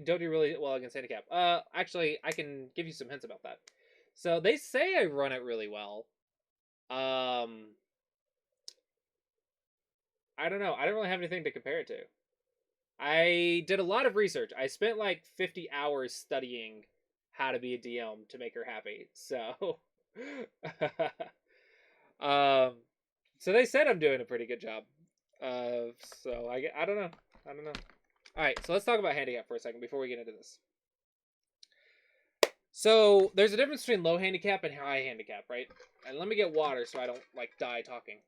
don't do really well against handicap. Actually, I can give you some hints about that. So they say I run it really well. Um, I don't know. I don't really have anything to compare it to. I did a lot of research. I spent like 50 hours studying how to be a DM to make her happy. So, um, so they said I'm doing a pretty good job. So I don't know. I don't know. All right, so let's talk about handicap for a second before we get into this. So there's a difference between low handicap and high handicap, right? And let me get water so I don't like die talking.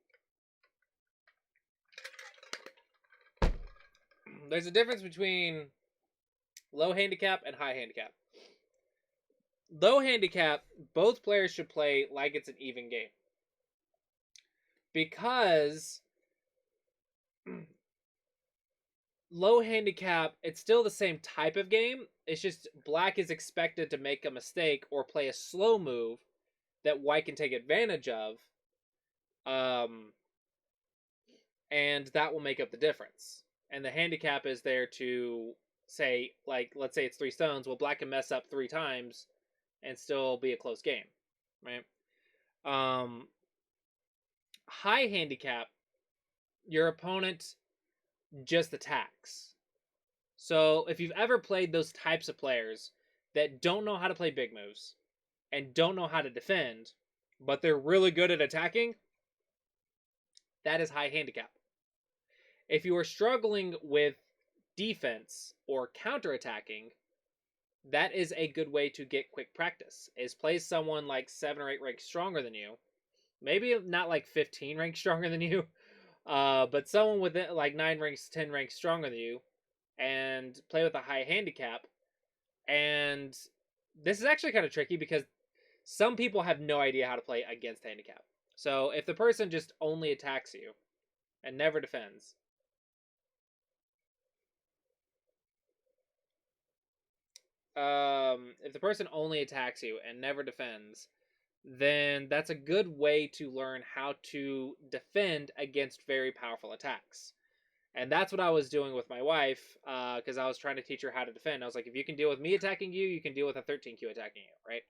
There's a difference between low handicap and high handicap. Low handicap, both players should play like it's an even game. Because low handicap, it's still the same type of game. It's just black is expected to make a mistake or play a slow move that white can take advantage of. Um, and that will make up the difference. And the handicap is there to say, like, let's say it's 3 stones. Well, black can mess up 3 times and still be a close game, right? Um, High handicap, your opponent just attacks. So if you've ever played those types of players that don't know how to play big moves and don't know how to defend, but they're really good at attacking, that is high handicap. If you are struggling with defense or counterattacking, that is a good way to get quick practice. Is play someone like 7 or 8 ranks stronger than you, maybe not like 15 ranks stronger than you, but someone with like 9 ranks, 10 ranks stronger than you, and play with a high handicap. And this is actually kind of tricky because some people have no idea how to play against handicap. So if the person just only attacks you and never defends, if the person only attacks you and never defends, then that's a good way to learn how to defend against very powerful attacks. And that's what I was doing with my wife, because I was trying to teach her how to defend. I was like, if you can deal with me attacking you, you can deal with a 13Q attacking you, right?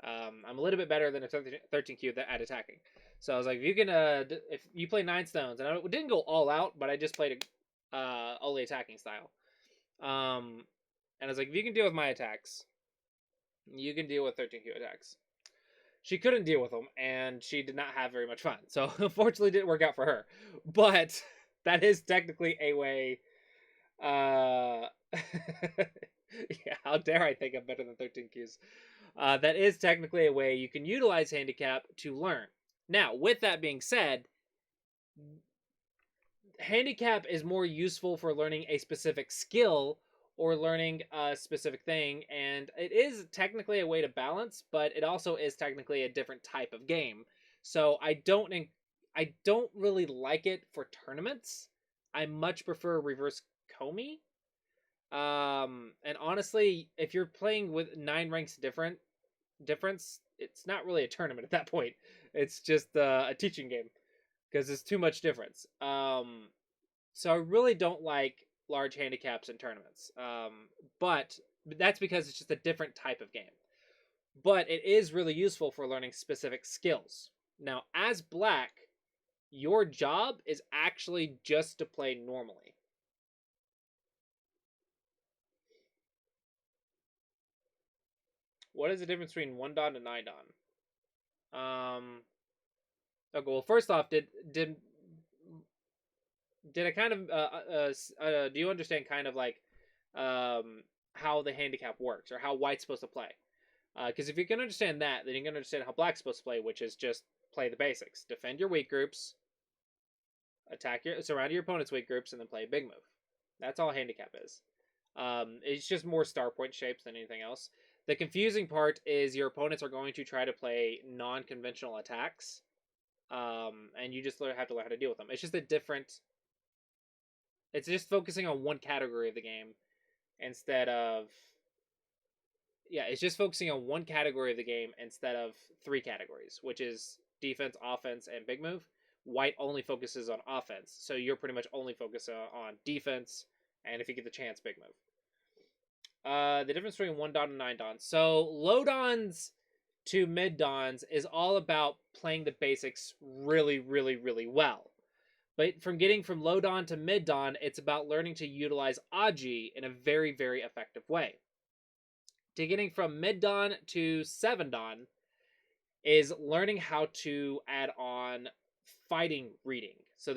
I'm a little bit better than a 13Q at attacking. So I was like, if you can, if you play 9 stones, and I didn't go all out, but I just played a only attacking style. And I was like, if you can deal with my attacks, you can deal with 13Q attacks. She couldn't deal with them, and she did not have very much fun. So unfortunately, it didn't work out for her. But that is technically a way. Yeah, how dare I think I'm better than 13Qs? That is technically a way you can utilize handicap to learn. Now, with that being said, handicap is more useful for learning a specific skill or learning a specific thing, and it is technically a way to balance, but it also is technically a different type of game. So I don't really like it for tournaments. I much prefer reverse Comey. And honestly, if you're playing with 9 ranks difference, it's not really a tournament at that point. It's just a teaching game because there's too much difference. So I really don't like large handicaps in tournaments. But that's because it's just a different type of game. But it is really useful for learning specific skills. Now, as black, your job is actually just to play normally. What is the difference between 1 dan and 9 dan? Okay, well, first off, did I kind of do you understand kind of like how the handicap works or how white's supposed to play? Because if you can understand that, then you can understand how black's supposed to play, which is just play the basics: defend your weak groups, surround your opponent's weak groups, and then play a big move. That's all handicap is. It's just more star point shapes than anything else. The confusing part is your opponents are going to try to play non-conventional attacks, and you just have to learn how to deal with them. It's just a different. It's just focusing on one category of the game instead of. Yeah, it's just focusing on one category of the game instead of 3 categories, which is defense, offense, and big move. White only focuses on offense, so you're pretty much only focused on defense, and if you get the chance, big move. The difference between 1 dan and 9 dan. So low dans to mid dans is all about playing the basics really, really, really well. But from getting from low dan to mid dan, it's about learning to utilize Aji in a very, very effective way. To getting from mid dan to 7 dan is learning how to add on fighting reading. So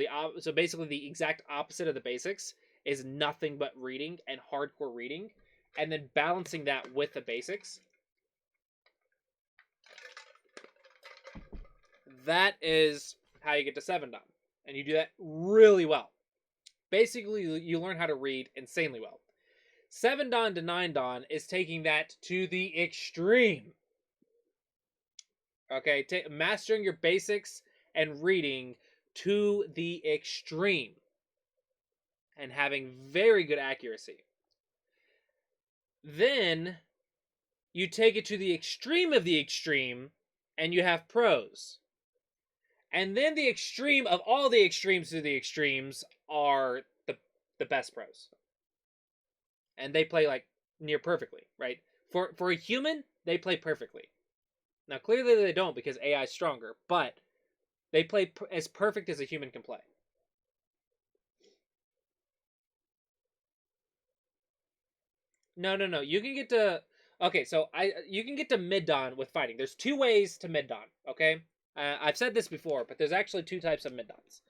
basically the exact opposite of the basics is nothing but reading and hardcore reading, and then balancing that with the basics. That is how you get to 7 dan, and you do that really well. Basically, you learn how to read insanely well. 7 dan to 9 dan is taking that to the extreme. Okay, mastering your basics and reading to the extreme and having very good accuracy. Then you take it to the extreme of the extreme and you have pros. And then the extreme of all the extremes to the extremes are the best pros. And they play like near perfectly, right? For a human, they play perfectly. Now clearly they don't because AI is stronger, but they play as perfect as a human can play. No. You can get to you can get to mid dan with fighting. There's two ways to mid dan. Okay, I've said this before, but there's actually two types of mid dans.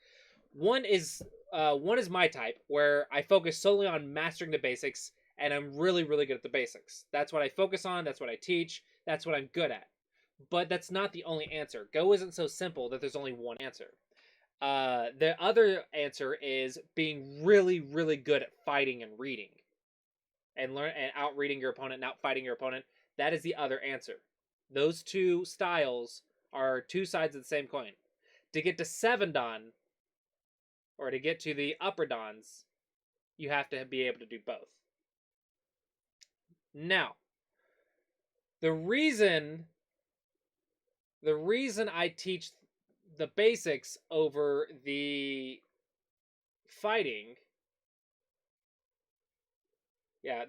One is my type where I focus solely on mastering the basics, and I'm really really good at the basics. That's what I focus on. That's what I teach. That's what I'm good at. But that's not the only answer. Go isn't so simple that there's only one answer. The other answer is being really really good at fighting and reading and learn and out reading your opponent and out fighting your opponent. That is the other answer. Those two styles are two sides of the same coin. To get to 7 dan, or to get to the upper dans, you have to be able to do both. Now, the reason I teach the basics over the fighting,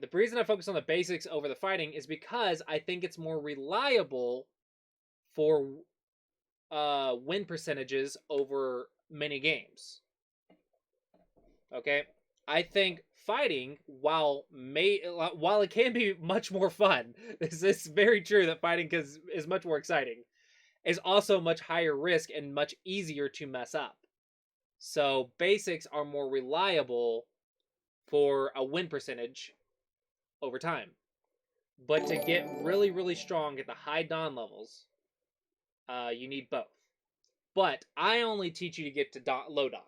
the reason I focus on the basics over the fighting is because I think it's more reliable for win percentages over many games. Okay, I think fighting, while it can be much more fun, this is very true that fighting is much more exciting, is also much higher risk and much easier to mess up. So basics are more reliable for a win percentage over time. But to get really, really strong at the high dan levels, you need both. But I only teach you to get to low dan.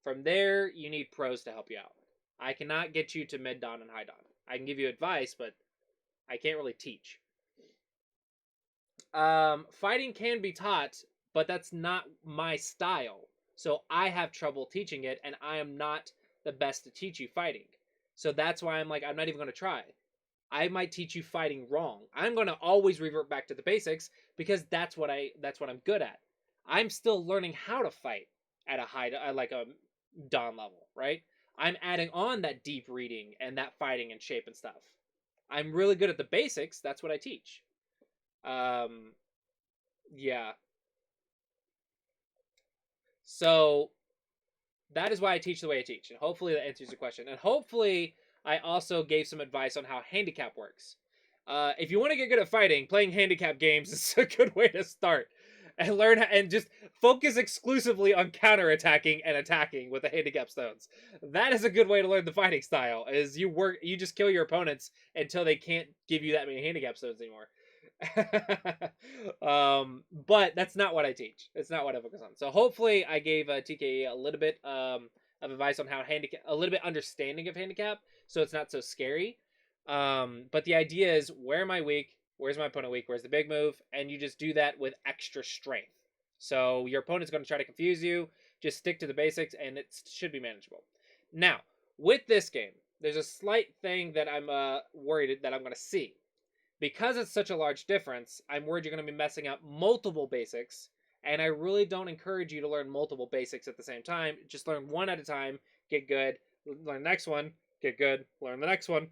From there, you need pros to help you out. I cannot get you to mid dan and high dan. I can give you advice, but I can't really teach. Fighting can be taught, but that's not my style. So I have trouble teaching it, and I am not the best to teach you fighting. So that's why I'm like, I'm not even going to try. I might teach you fighting wrong. I'm going to always revert back to the basics because that's what I'm good at. I'm still learning how to fight at like a dan level, right? I'm adding on that deep reading and that fighting and shape and stuff. I'm really good at the basics. That's what I teach. Yeah. So that is why I teach the way I teach, and hopefully that answers your question. And hopefully I also gave some advice on how handicap works. If you want to get good at fighting, playing handicap games is a good way to start and learn and just focus exclusively on counterattacking and attacking with the handicap stones. That is a good way to learn the fighting style. Is you just kill your opponents until they can't give you that many handicap stones anymore. But that's not what I teach. It's not what I focus on. So hopefully I gave TKE a little bit of advice on how a little bit understanding of handicap, so it's not so scary. But the idea is, where am I weak? Where's my opponent weak? Where's the big move? And you just do that with extra strength. So your opponent's going to try to confuse you. Just stick to the basics, and it should be manageable. Now, with this game, there's a slight thing that I'm worried that I'm going to see. Because it's such a large difference, I'm worried you're going to be messing up multiple basics, and I really don't encourage you to learn multiple basics at the same time. Just learn one at a time, get good, learn the next one, get good, learn the next one.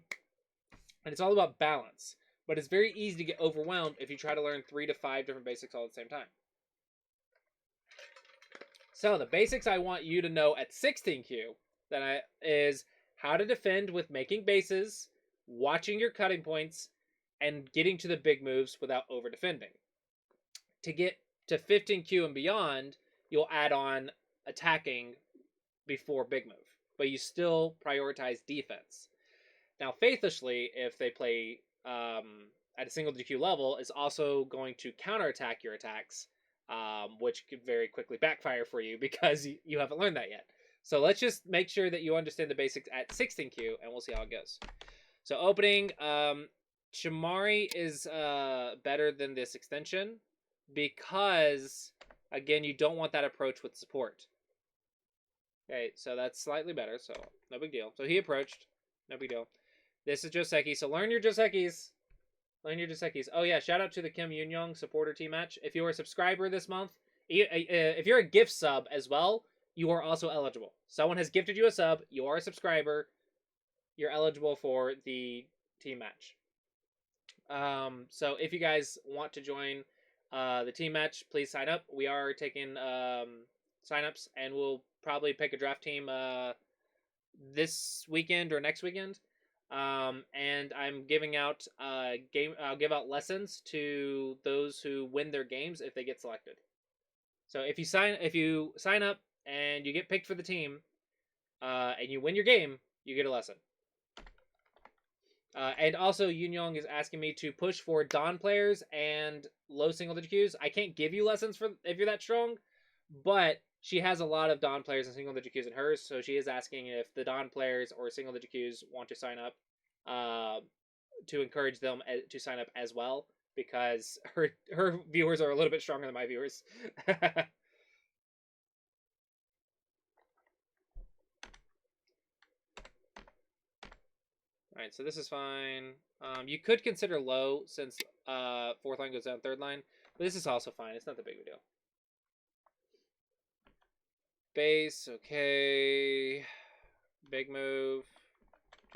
And it's all about balance. But it's very easy to get overwhelmed if you try to learn 3 to 5 different basics all at the same time. So the basics I want you to know at 16Q is how to defend with making bases, watching your cutting points, and getting to the big moves without over defending. To get to 15Q and beyond, you'll add on attacking before big move, but you still prioritize defense. Now, Faithlessly, if they play at a single DQ level, is also going to counterattack your attacks, which could very quickly backfire for you because you haven't learned that yet. So let's just make sure that you understand the basics at 16Q, and we'll see how it goes. So opening, Shamari is better than this extension because, again, you don't want that approach with support. Okay, so that's slightly better, so no big deal. So he approached, no big deal. This is Joseki, so learn your Josekis. Learn your Josekis. Oh yeah, shout out to the Kim Yoon supporter team match. If you're a subscriber this month, if you're a gift sub as well, you are also eligible. Someone has gifted you a sub, you are a subscriber, you're eligible for the team match. So if you guys want to join the team match, please sign up. We are taking signups, and we'll probably pick a draft team this weekend or next weekend. And I'm giving out I'll give out lessons to those who win their games if they get selected. So if you sign up and you get picked for the team, and you win your game, you get a lesson. And also, Yoon Young is asking me to push for Dawn players and low single digit Qs. I can't give you lessons for if you're that strong, but she has a lot of Dawn players and single digit Qs in hers, so she is asking if the Dawn players or single digit Qs want to sign up, to encourage them to sign up as well, because her viewers are a little bit stronger than my viewers. Alright, so this is fine. You could consider low since fourth line goes down third line, but this is also fine. It's not the big of a deal. Base, okay. Big move.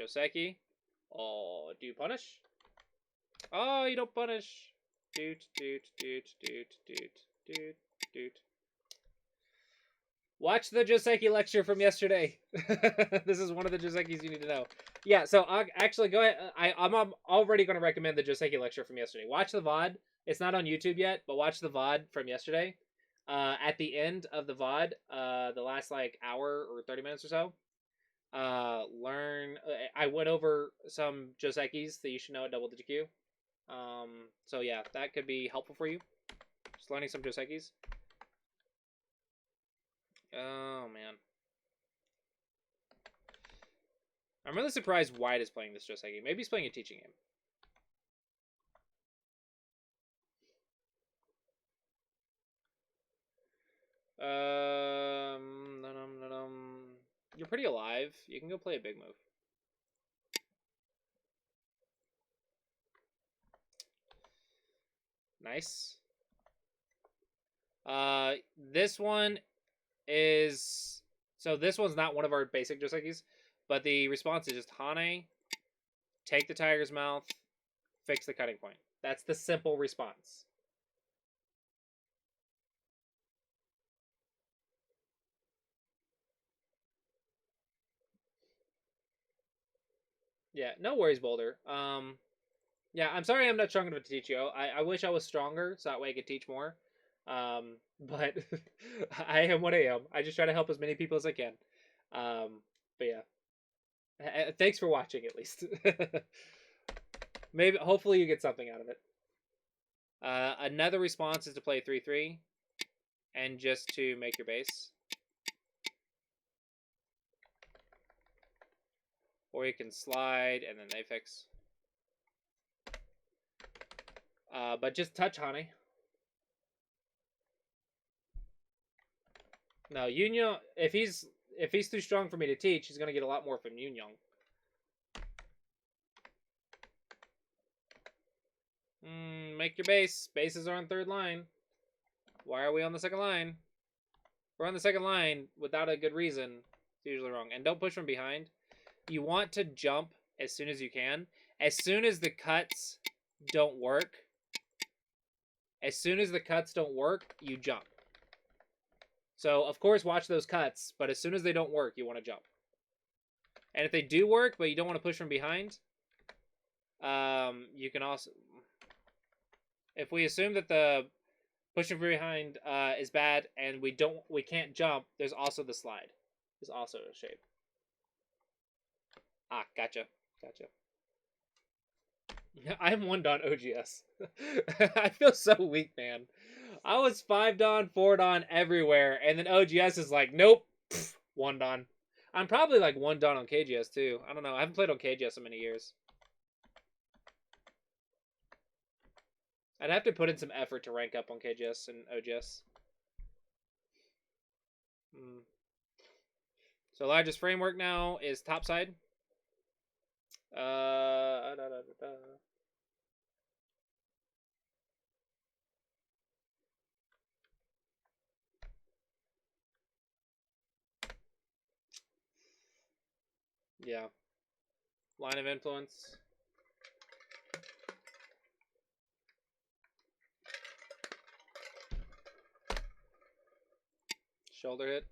Joseki. Oh, do you punish? Oh, you don't punish. Doot. Watch the Joseki lecture from yesterday. This is one of the Josekis you need to know. Yeah, so I'll actually go ahead. I'm already going to recommend the Joseki lecture from yesterday. Watch the VOD. It's not on YouTube yet, but watch the VOD from yesterday. At the end of the VOD, the last like hour or 30 minutes or so, I went over some Josekis that you should know at double digit Q. So yeah, that could be helpful for you. Just learning some Josekis. Oh man, I'm really surprised White is playing this Joseki. Maybe he's playing a teaching game. You're pretty alive. You can go play a big move. Nice. This one is... So this one's not one of our basic Josekis, but the response is just Hane, take the tiger's mouth, fix the cutting point. That's the simple response. Yeah, no worries, Boulder. Yeah, I'm sorry I'm not strong enough to teach you. I wish I was stronger, so that way I could teach more. But I am what I am. I just try to help as many people as I can. But yeah. Thanks for watching, at least. Maybe, hopefully you get something out of it. Another response is to play 3-3, and just to make your base. Or you can slide, and then they fix. But just touch Hane. No, Yoon, if he's too strong for me to teach, he's gonna get a lot more from Yoon. Make your base. Bases are on third line. Why are we on the second line? We're on the second line without a good reason. It's usually wrong. And don't push from behind. You want to jump as soon as you can. As soon as the cuts don't work, you jump. So, of course, watch those cuts, but as soon as they don't work, you want to jump. And if they do work, but you don't want to push from behind, you can also... If we assume that the pushing from behind is bad and we can't jump, there's also the slide. There's also a shape. Ah, gotcha. I'm 1 Dawn OGS. I feel so weak, man. I was 5 Dawn, 4 Dawn everywhere, and then OGS is like, nope, 1 Dawn. I'm probably like 1 Dawn on KGS too. I don't know. I haven't played on KGS in many years. I'd have to put in some effort to rank up on KGS and OGS. So largest framework now is topside. Yeah. Line of influence. Shoulder hit.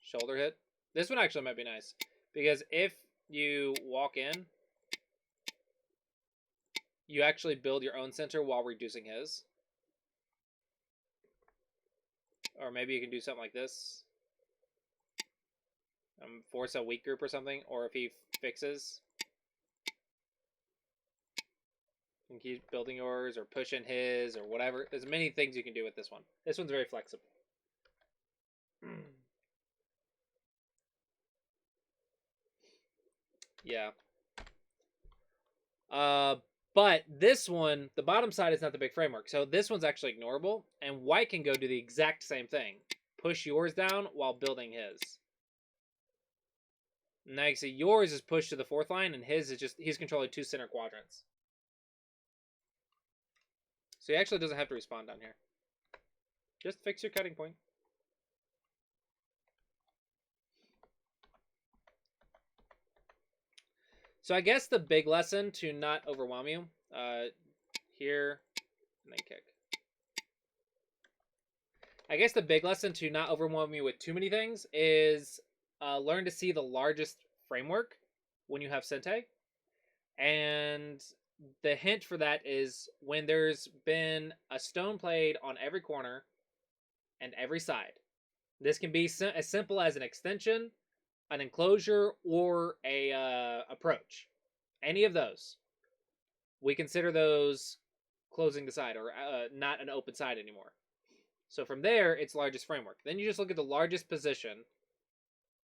Shoulder hit. This one actually might be nice. Because if you walk in, you actually build your own center while reducing his. Or maybe you can do something like this. Force a weak group or something. Or if he fixes, you can keep building yours or pushing his or whatever. There's many things you can do with this one. This one's very flexible. Yeah. But this one, the bottom side is not the big framework. So this one's actually ignorable. And white can go do the exact same thing. Push yours down while building his. Now you can see yours is pushed to the 4th line, and his is just, he's controlling 2 center quadrants. So he actually doesn't have to respawn down here. Just fix your cutting point. So I guess the big lesson to not overwhelm you, here, and then kick. I guess the big lesson to not overwhelm you with too many things is learn to see the largest framework when you have Sente. And the hint for that is when there's been a stone played on every corner and every side. This can be as simple as an extension, an enclosure, or a approach. Any of those. We consider those closing the side or not an open side anymore. So from there, it's largest framework. Then you just look at the largest position,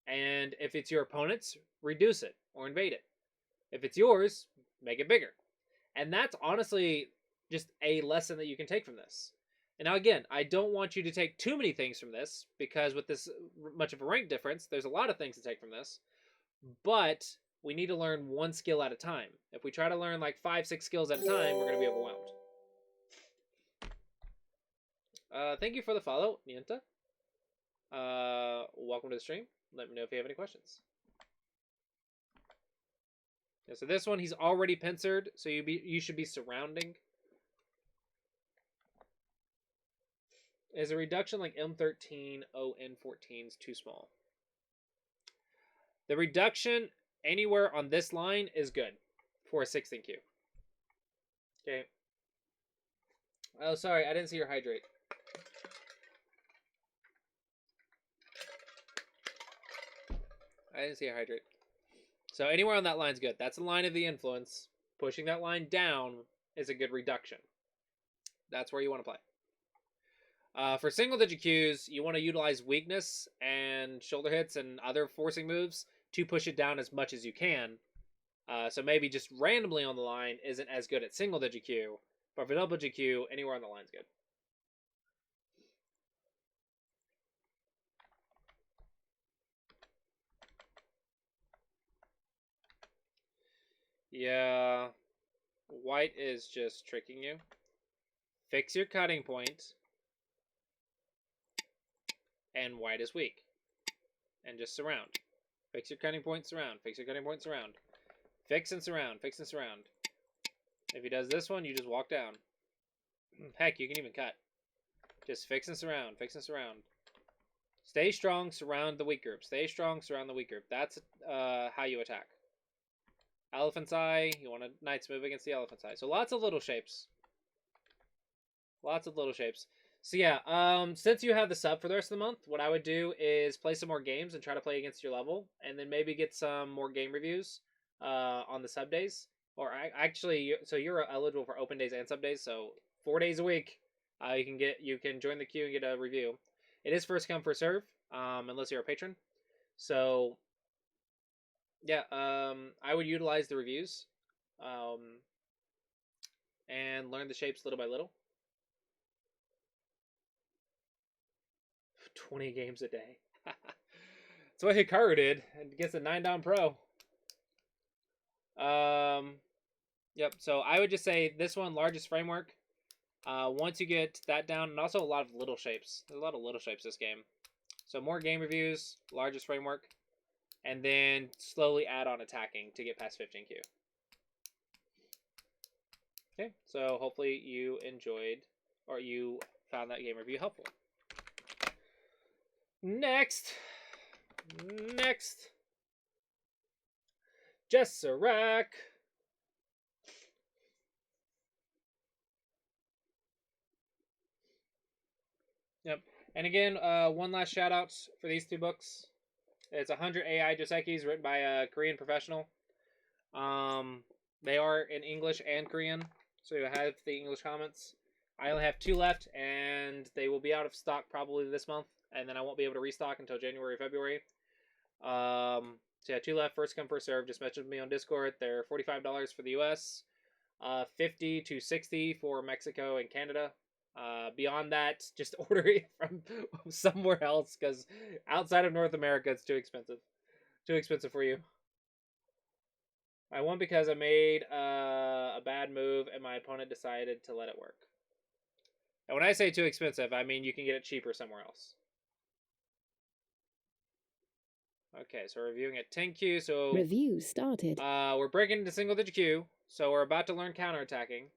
and if it's your opponent's, reduce it or invade it. If it's yours, make it bigger. And that's honestly just a lesson that you can take from this. And now again, I don't want you to take too many things from this, because with this much of a rank difference, there's a lot of things to take from this. But we need to learn 1 skill at a time. If we try to learn like 5-6 skills at a time, we're going to be overwhelmed. Thank you for the follow, Nienta. Welcome to the stream. Let me know if you have any questions. Yeah, so this one, he's already pincered, so you should be surrounding. Is a reduction like M13, ON14 is too small? The reduction anywhere on this line is good for a 16 Q. Okay. Oh, sorry, I didn't see your hydrate. I didn't see a hydrate. So anywhere on that line is good. That's the line of the influence. Pushing that line down is a good reduction. That's where you want to play. For single-digit Qs, you want to utilize weakness and shoulder hits and other forcing moves to push it down as much as you can. So maybe just randomly on the line isn't as good at single-digit Q, but for double-digit Q, anywhere on the line is good. Yeah, white is just tricking you. Fix your cutting point, and white is weak. And just surround. Fix your cutting point, surround. Fix your cutting point, surround. Fix and surround. Fix and surround. If he does this one, you just walk down. Heck, you can even cut. Just fix and surround. Fix and surround. Stay strong, surround the weak group. Stay strong, surround the weak group. That's how you attack. Elephant's Eye. You want a Knight's Move against the Elephant's Eye. So lots of little shapes. Lots of little shapes. So yeah, since you have the sub for the rest of the month, what I would do is play some more games and try to play against your level, and then maybe get some more game reviews on the sub days. Or actually, so you're eligible for open days and sub days, so 4 days a week, you can join the queue and get a review. It is first come first serve, unless you're a patron. So yeah, I would utilize the reviews, and learn the shapes little by little. 20 games a day. That's what Hikaru did, and gets a 9 down pro. Yep. So I would just say this one, largest framework. Once you get that down, and also a lot of little shapes. There's a lot of little shapes this game. So more game reviews, largest framework, and then slowly add on attacking to get past 15Q. Okay. So hopefully you enjoyed, or you found that game review helpful. Next. Jesserac. Yep. And again, one last shout out for these 2 books. It's 100 AI Josekis written by a Korean professional. They are in English and Korean, so you have the English comments. I only have 2 left, and they will be out of stock probably this month, and then I won't be able to restock until January or February. So yeah, 2 left, first come, first serve. Just message me on Discord. They're $45 for the US, $50 to $60 for Mexico and Canada. Beyond that, just order it from somewhere else, because outside of North America, it's too expensive. Too expensive for you. I won because I made a bad move and my opponent decided to let it work. And when I say too expensive, I mean you can get it cheaper somewhere else. Okay, so we're reviewing at 10Q. So review started. We're breaking into single digit Q, so we're about to learn counterattacking.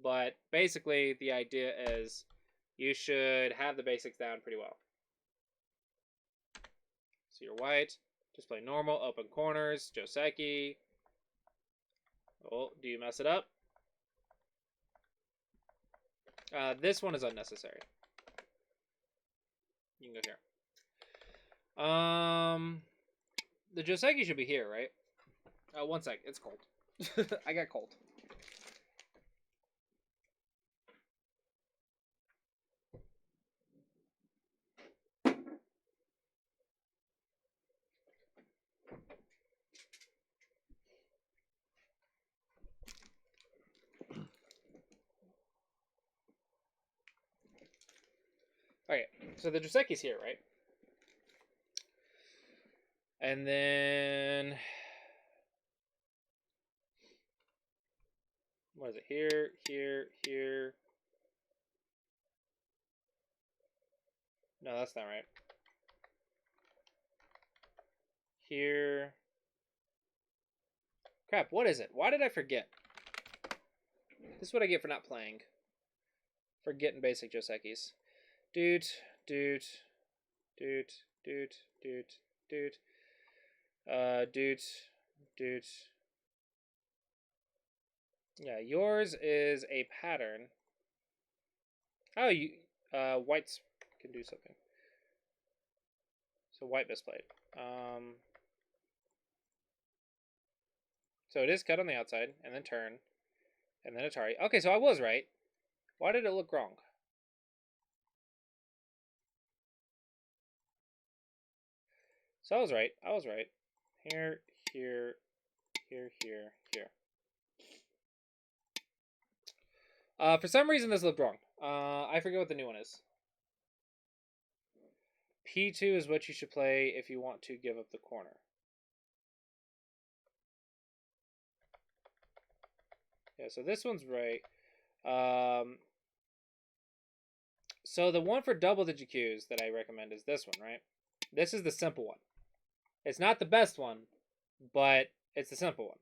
But basically, the idea is you should have the basics down pretty well. So you're white. Just play normal, open corners, Joseki. Oh, do you mess it up? This one is unnecessary. You can go here. The Joseki should be here, right? 1 sec. It's cold. I got cold. Okay, so the Joseki's here, right? And then... what is it? Here, here, here. No, that's not right. Here. Crap, what is it? Why did I forget? This is what I get for not playing. Forgetting basic Josekis. Dude. Yeah, yours is a pattern. Oh, whites can do something. So white misplayed. So it is cut on the outside, and then turn, and then Atari. Okay, so I was right. Why did it look wrong? So I was right. Here, here, here, here, here. For some reason, this looked wrong. I forget what the new one is. P2 is what you should play if you want to give up the corner. Yeah, so this one's right. So the one for double digit Qs that I recommend is this one, right? This is the simple one. It's not the best one, but It's the simple one.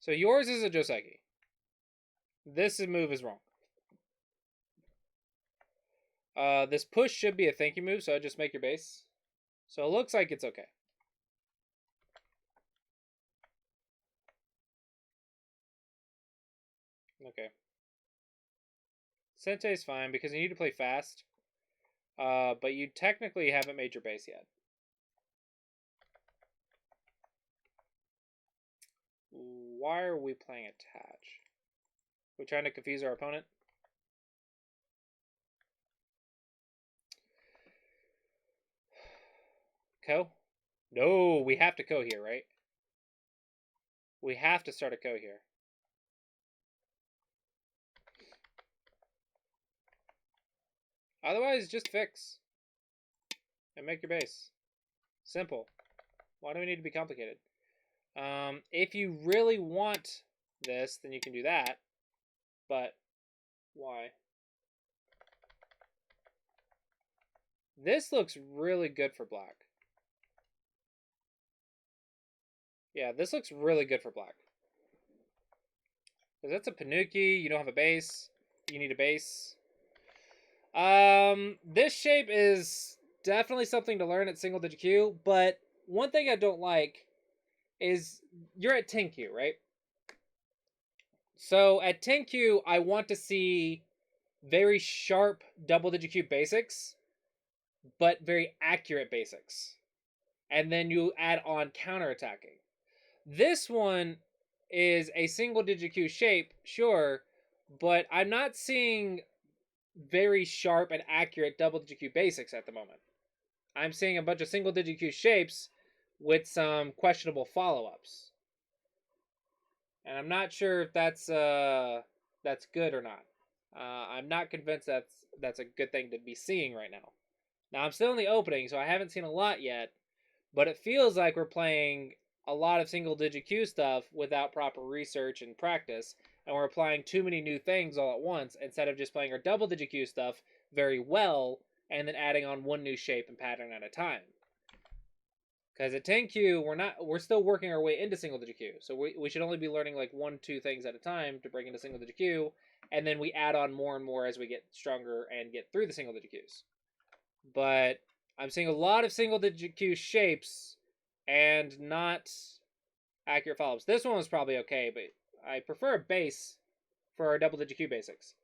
So yours is a Joseki. This move is wrong. This push should be a thank you move, so I just make your base. So it looks like it's okay. Okay. Sentei's fine because you need to play fast. But you technically haven't made your base yet. Why are we playing attach? We're trying to confuse our opponent? Ko? No, we have to Ko here, right? We have to start a Ko here. Otherwise, just fix. And make your base. Simple. Why do we need to be complicated? If you really want this, then you can do that. But why? This looks really good for black. Yeah, this looks really good for black. Because that's a Panuki, you don't have a base. You need a base. This shape is definitely something to learn at single digit Q, but one thing I don't like is you're at 10Q, right? So at 10Q, I want to see very sharp double digit Q basics, but very accurate basics. And then you add on counterattacking. This one is a single digit Q shape, sure, but I'm not seeing very sharp and accurate double digit Q basics at the moment. I'm seeing a bunch of single digit Q shapes with some questionable follow-ups. And I'm not sure if that's good or not. I'm not convinced that's a good thing to be seeing right now. Now I'm still in the opening, so I haven't seen a lot yet, but it feels like we're playing a lot of single digit Q stuff without proper research and practice, and we're applying too many new things all at once instead of just playing our double digit Q stuff very well and then adding on one new shape and pattern at a time. Because at 10Q, we're still working our way into single digit Q. So we should only be learning like 1-2 things at a time to bring into single digit Q, and then we add on more and more as we get stronger and get through the single digit Qs. But I'm seeing a lot of single digit Q shapes and not accurate follow-ups. This one was probably okay, but I prefer a base for our double digit Q basics.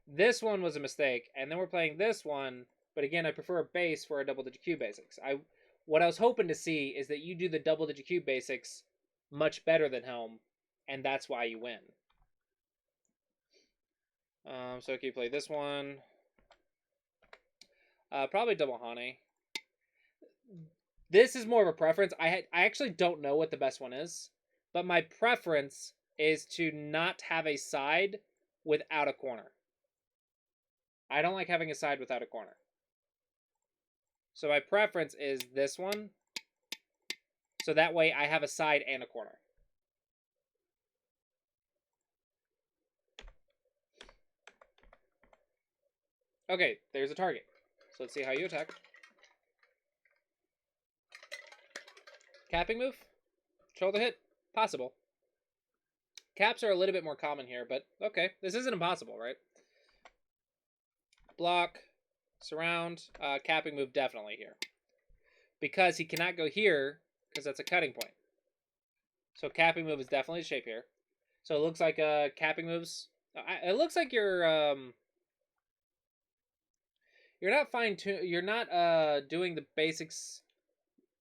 This one was a mistake, and then we're playing this one, but again, I prefer a base for our double digit Q basics. What I was hoping to see is that you do the double digit Q basics much better than Helm, and that's why you win. So can you play this one? Probably double Hane. This is more of a preference. I actually don't know what the best one is, but my preference is to not have a side without a corner. I don't like having a side without a corner. So my preference is this one. So that way I have a side and a corner. Okay, there's a target. So let's see how you attack. Capping move? Shoulder hit? Possible. Caps are a little bit more common here, but okay. This isn't impossible, right? Block, surround, capping move definitely here. Because he cannot go here, because that's a cutting point. So capping move is definitely a shape here. So it looks like capping moves. It looks like you're not you're not doing the basics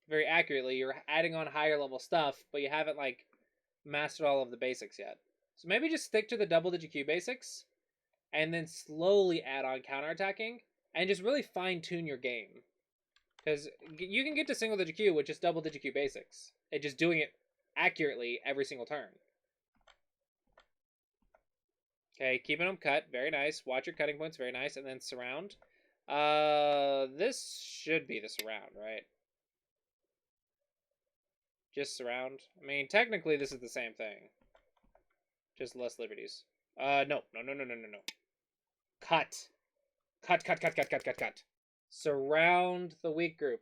very accurately. You're adding on higher level stuff, but you haven't like mastered all of the basics yet. So maybe just stick to the double digit Q basics and then slowly add on counterattacking and just really fine tune your game. Because you can get to single digit Q with just double digit Q basics and just doing it accurately every single turn. Okay, keeping them cut, very nice. Watch your cutting points, very nice. And then surround. This should be the surround, right? Just surround. I mean, technically this is the same thing. Just less liberties. No. Cut. Cut. Surround the weak group.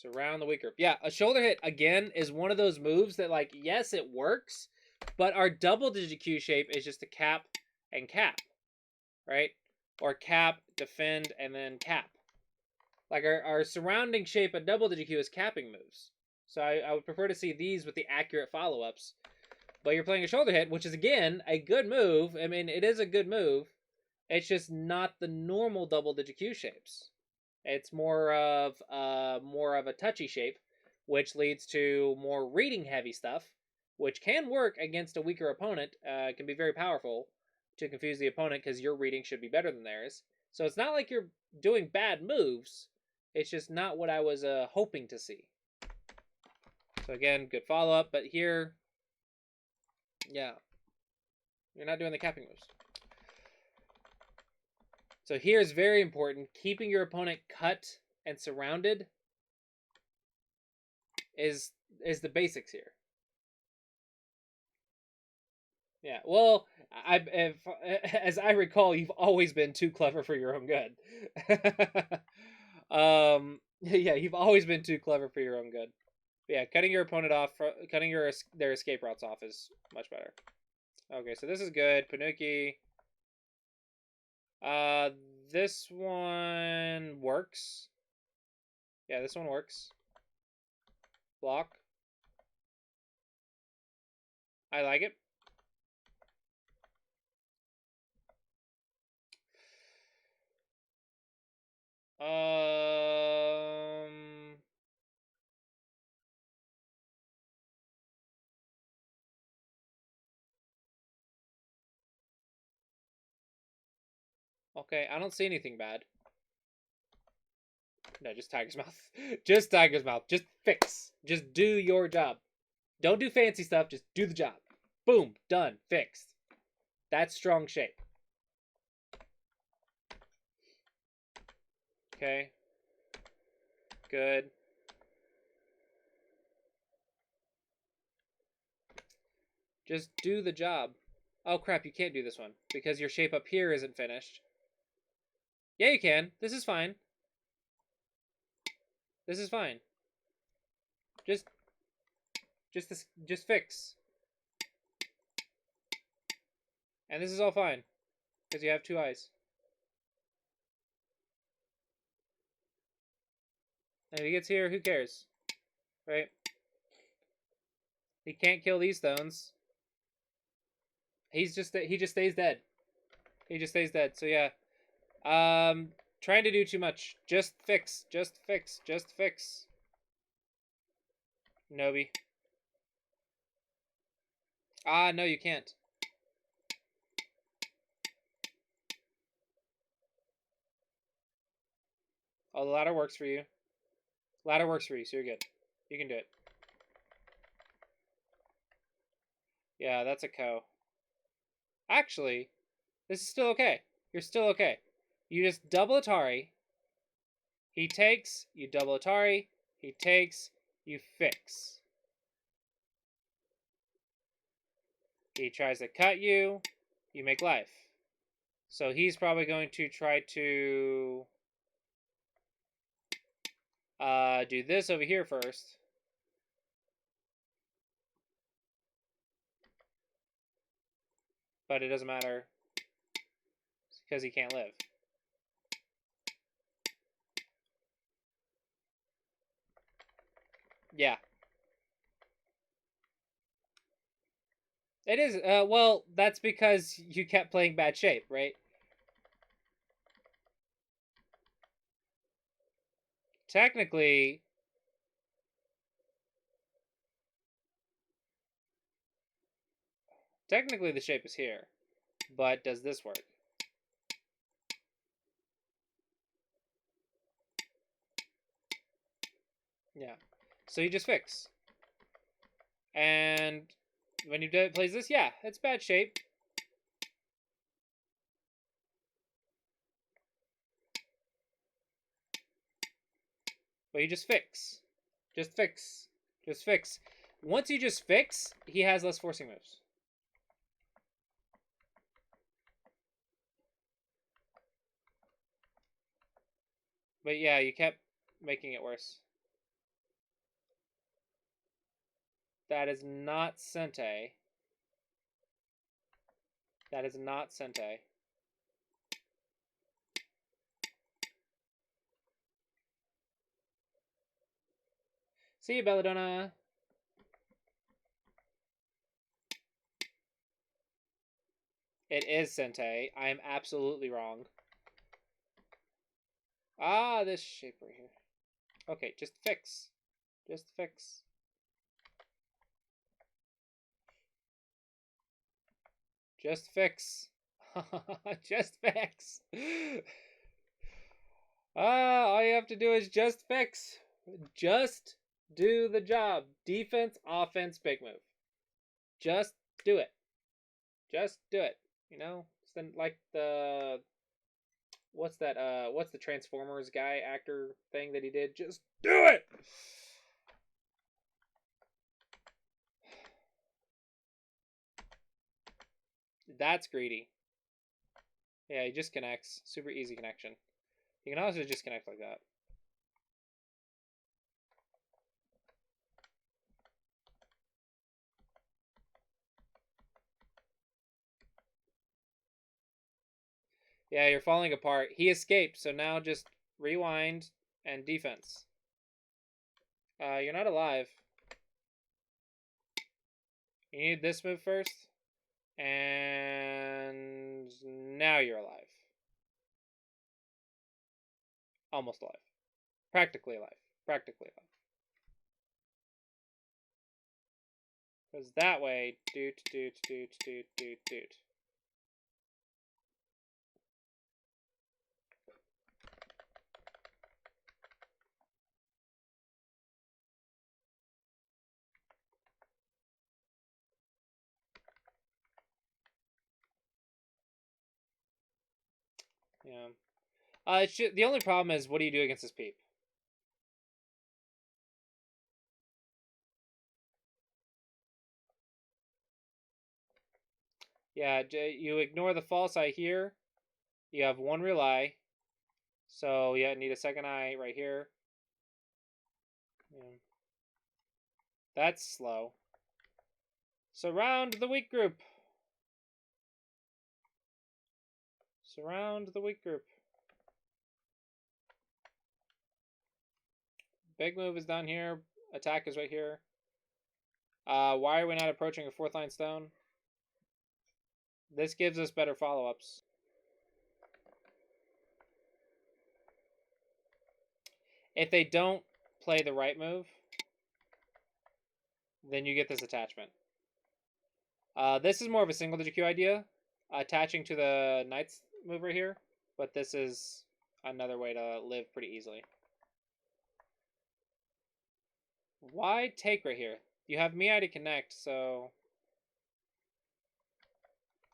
Surround the weak group. Yeah, a shoulder hit, again, is one of those moves that, like, yes, it works, but our double-digit Q shape is just a cap and cap, right? Or cap, defend, and then cap. Like, our surrounding shape of double-digit Q is capping moves. So I would prefer to see these with the accurate follow-ups. But you're playing a shoulder hit, which is, again, a good move. I mean, it is a good move. It's just not the normal double-digit Q shapes. It's more of a touchy shape, which leads to more reading heavy stuff, which can work against a weaker opponent. It can be very powerful to confuse the opponent because your reading should be better than theirs. So it's not like you're doing bad moves. It's just not what I was hoping to see. So again, good follow up, but here, yeah, you're not doing the capping moves. So here is very important. Keeping your opponent cut and surrounded is the basics here. Yeah, well, as I recall, you've always been too clever for your own good. Yeah, you've always been too clever for your own good. But yeah, cutting your opponent off, cutting their escape routes off is much better. Okay, so this is good. Panuki. This one works. Yeah, this one works. Block. I like it. Okay, I don't see anything bad. No, just Tiger's Mouth. Just Tiger's Mouth. Just fix. Just do your job. Don't do fancy stuff. Just do the job. Boom. Done. Fixed. That's strong shape. Okay. Good. Just do the job. Oh, crap. You can't do this one because your shape up here isn't finished. Yeah, you can. This is fine. This is fine. Just fix. And this is all fine because you have two eyes. And if he gets here, who cares? Right? He can't kill these stones. He just stays dead. He just stays dead. So yeah. Trying to do too much. Just fix. Just fix. Just fix. Nobi. Ah, no, you can't. Oh, the ladder works for you. Ladder works for you, so you're good. You can do it. Yeah, that's a ko. Actually, this is still okay. You're still okay. You just double Atari. He takes, you double Atari. He takes, you fix. He tries to cut you, you make life. So he's probably going to try to do this over here first. But it doesn't matter because he can't live. Yeah. It is. Well, that's because you kept playing bad shape, right? Technically, the shape is here. But does this work? Yeah. So you just fix. And when you plays this, yeah, it's bad shape. But you just fix. Just fix. Just fix. Once you just fix, he has less forcing moves. But yeah, you kept making it worse. That is not Sente. That is not Sente. See you, Belladonna. It is Sente. I am absolutely wrong. Ah, this shape right here. Okay, just fix. Just fix. Just fix. Just fix. All you have to do is just fix. Just do the job. Defense, offense, big move. Just do it. Just do it. You know, it's then like the what's that? What's the Transformers guy actor thing that he did? Just do it. That's greedy. Yeah, he just connects. Super easy connection. You can also just connect like that. Yeah, you're falling apart. He escaped, so now just rewind and defense. You're not alive. You need this move first. And now you're alive. Almost alive. Practically alive. Practically alive. Because that way, doot. Yeah. The only problem is, what do you do against this peep? Yeah, you ignore the false eye here. You have one real eye. So, yeah, need a second eye right here. Yeah. That's slow. Surround the weak group. Surround the weak group. Big move is down here. Attack is right here. Why are we not approaching a fourth line stone? This gives us better follow-ups. If they don't play the right move, then you get this attachment. This is more of a single digit Q idea, attaching to the Knight's move right here, but this is another way to live pretty easily. Why take right here? You have Miai to connect, so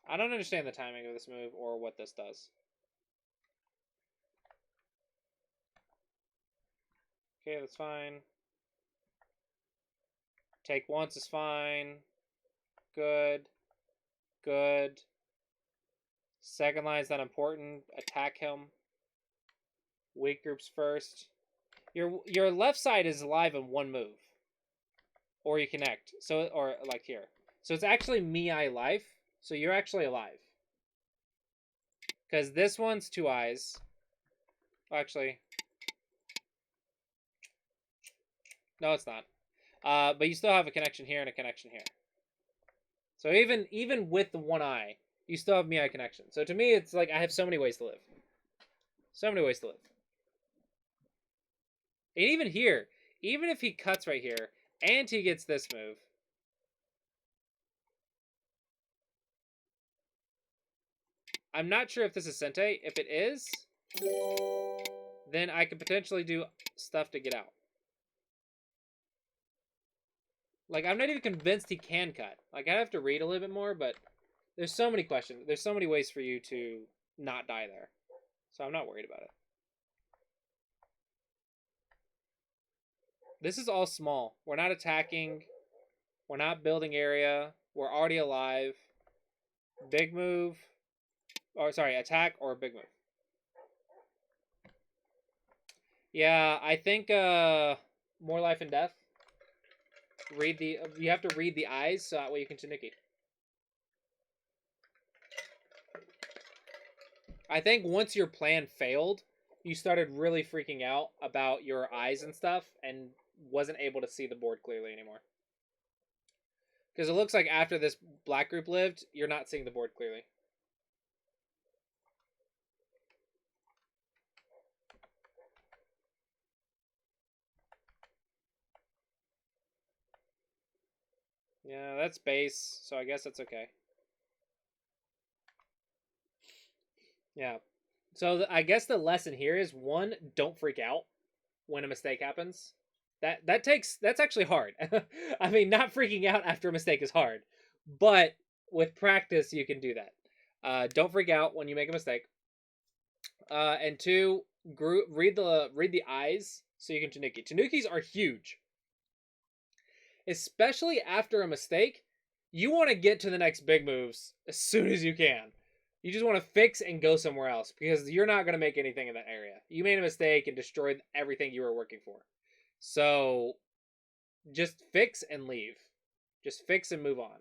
I don't understand the timing of this move or what this does. Okay, that's fine. Take once is fine. Good. Good. Second line is not important. Attack him. Weak groups first. Your left side is alive in one move. Or you connect. So, or like here. So it's actually Miai life. So you're actually alive. Because this one's two eyes. Actually. No, it's not. But you still have a connection here and a connection here. So even with the one eye, you still have Miai connection. So to me, it's like I have so many ways to live. So many ways to live. And even here, even if he cuts right here, and he gets this move, I'm not sure if this is Sente. If it is, then I could potentially do stuff to get out. Like, I'm not even convinced he can cut. Like, I have to read a little bit more, but there's so many questions. There's so many ways for you to not die there. So I'm not worried about it. This is all small. We're not attacking. We're not building area. We're already alive. Big move. Or, sorry, attack or big move. Yeah, I think more life and death. You have to read the eyes so that way you can Tanuki. I think once your plan failed, you started really freaking out about your eyes and stuff and wasn't able to see the board clearly anymore. Because it looks like after this black group lived, you're not seeing the board clearly. Yeah, that's base, so I guess that's okay. Yeah. So I guess the lesson here is one, don't freak out when a mistake happens. That's actually hard. I mean, not freaking out after a mistake is hard, but with practice you can do that. Don't freak out when you make a mistake. And two, read the eyes so you can Tanuki. Tanukis are huge, especially after a mistake. You want to get to the next big moves as soon as you can. You just want to fix and go somewhere else because you're not going to make anything in that area. You made a mistake and destroyed everything you were working for. So just fix and leave. Just fix and move on.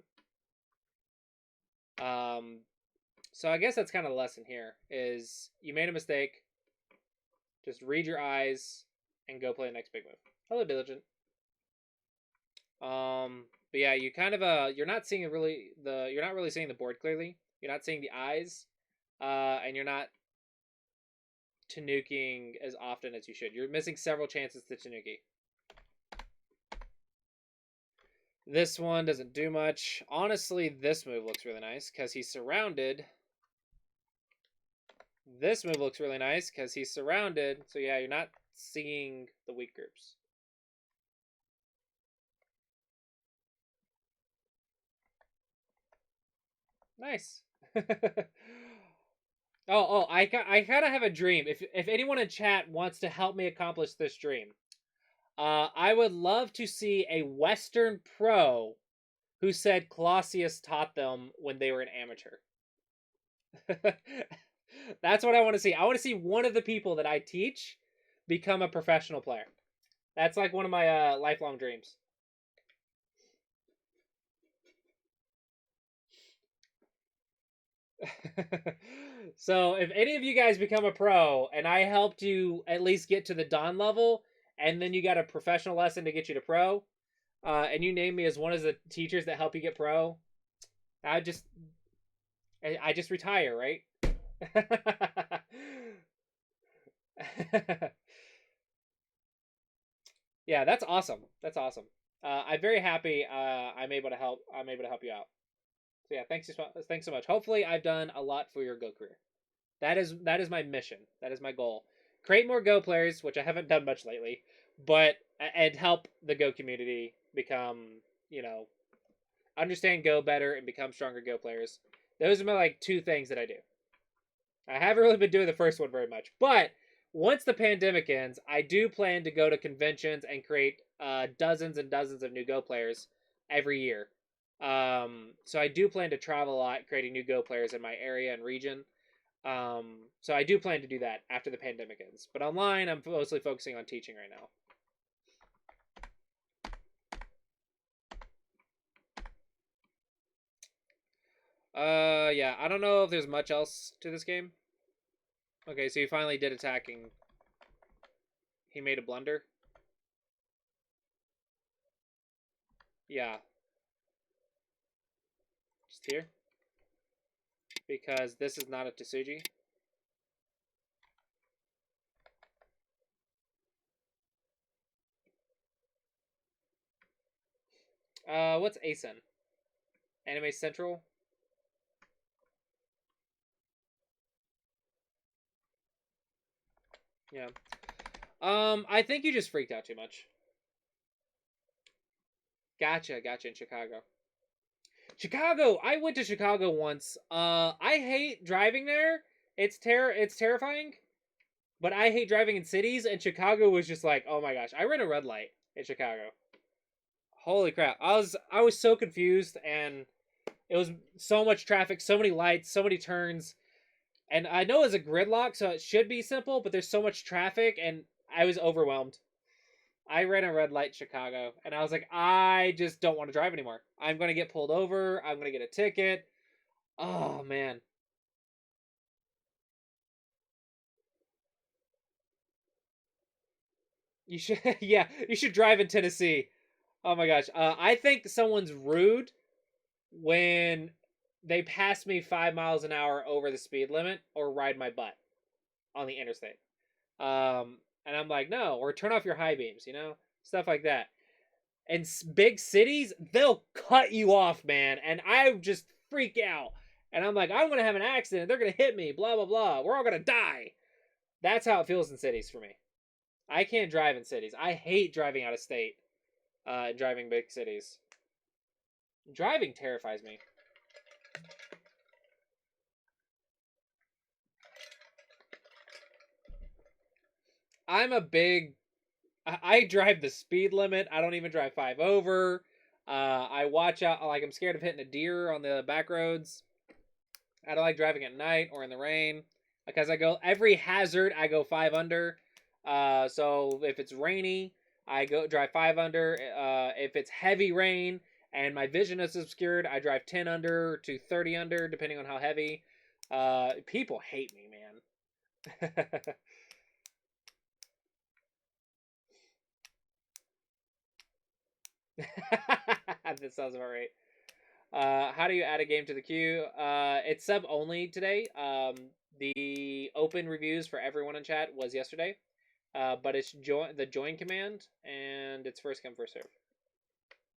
So I guess that's kind of the lesson here is you made a mistake. Just read your eyes and go play the next big move. Hello, Diligent. But yeah, you kind of you're not seeing you're not really seeing the board clearly. You're not seeing the eyes, and you're not Tanuking as often as you should. You're missing several chances to Tanuki. This one doesn't do much. Honestly, this move looks really nice because he's surrounded. This move looks really nice because he's surrounded. So yeah, you're not seeing the weak groups. Nice. I kind of have a dream. If anyone in chat wants to help me accomplish this dream, I would love to see a Western pro who said Clossi taught them when they were an amateur. That's what I want to see. I want to see one of the people that I teach become a professional player. That's like one of my lifelong dreams. So if any of you guys become a pro and I helped you at least get to the Don level and then you got a professional lesson to get you to pro, and you name me as one of the teachers that help you get pro, I just retire, right? Yeah, that's awesome. That's awesome. I'm very happy I'm able to help you out. So yeah, thanks so much. Hopefully I've done a lot for your Go career. That is my mission. That is my goal. Create more Go players, which I haven't done much lately, but and help the Go community become, understand Go better and become stronger Go players. Those are my two things that I do. I haven't really been doing the first one very much, but once the pandemic ends, I do plan to go to conventions and create dozens and dozens of new Go players every year. So I do plan to travel a lot, creating new Go players in my area and region. So I do plan to do that after the pandemic ends. But online, I'm mostly focusing on teaching right now. Yeah, I don't know if there's much else to this game. Okay, so he finally did attacking. He made a blunder. Yeah. Just here. Because this is not a Tsuji. What's Asen? Anime Central? Yeah. I think you just freaked out too much. Gotcha in Chicago. Chicago! I went to Chicago once. I hate driving there. It's terrifying. But I hate driving in cities, and Chicago was just like, oh my gosh. I ran a red light in Chicago. Holy crap. I was so confused, and it was so much traffic, so many lights, so many turns. And I know it's a gridlock, so it should be simple, but there's so much traffic, and I was overwhelmed. I ran a red light in Chicago, and I was like, I just don't want to drive anymore. I'm gonna get pulled over. I'm gonna get a ticket. Oh man, you should yeah, you should drive in Tennessee. Oh my gosh, I think someone's rude when they pass me 5 miles an hour over the speed limit or ride my butt on the interstate. And I'm like, no, or turn off your high beams, stuff like that. And big cities, they'll cut you off, man. And I just freak out. And I'm like, I'm gonna have an accident. They're gonna hit me. Blah blah blah. We're all gonna die. That's how it feels in cities for me. I can't drive in cities. I hate driving out of state. Driving big cities. Driving terrifies me. I'm a big. I drive the speed limit. I don't even drive five over. I watch out. Like I'm scared of hitting a deer on the back roads. I don't like driving at night or in the rain because I go every hazard. I go five under. So if it's rainy, I go drive five under. If it's heavy rain and my vision is obscured, I drive 10 under to 30 under, depending on how heavy. People hate me, man. That sounds about right. How do you add a game to the queue? It's sub only today. The open reviews for everyone in chat was yesterday. But it's the join command, and it's first come first serve.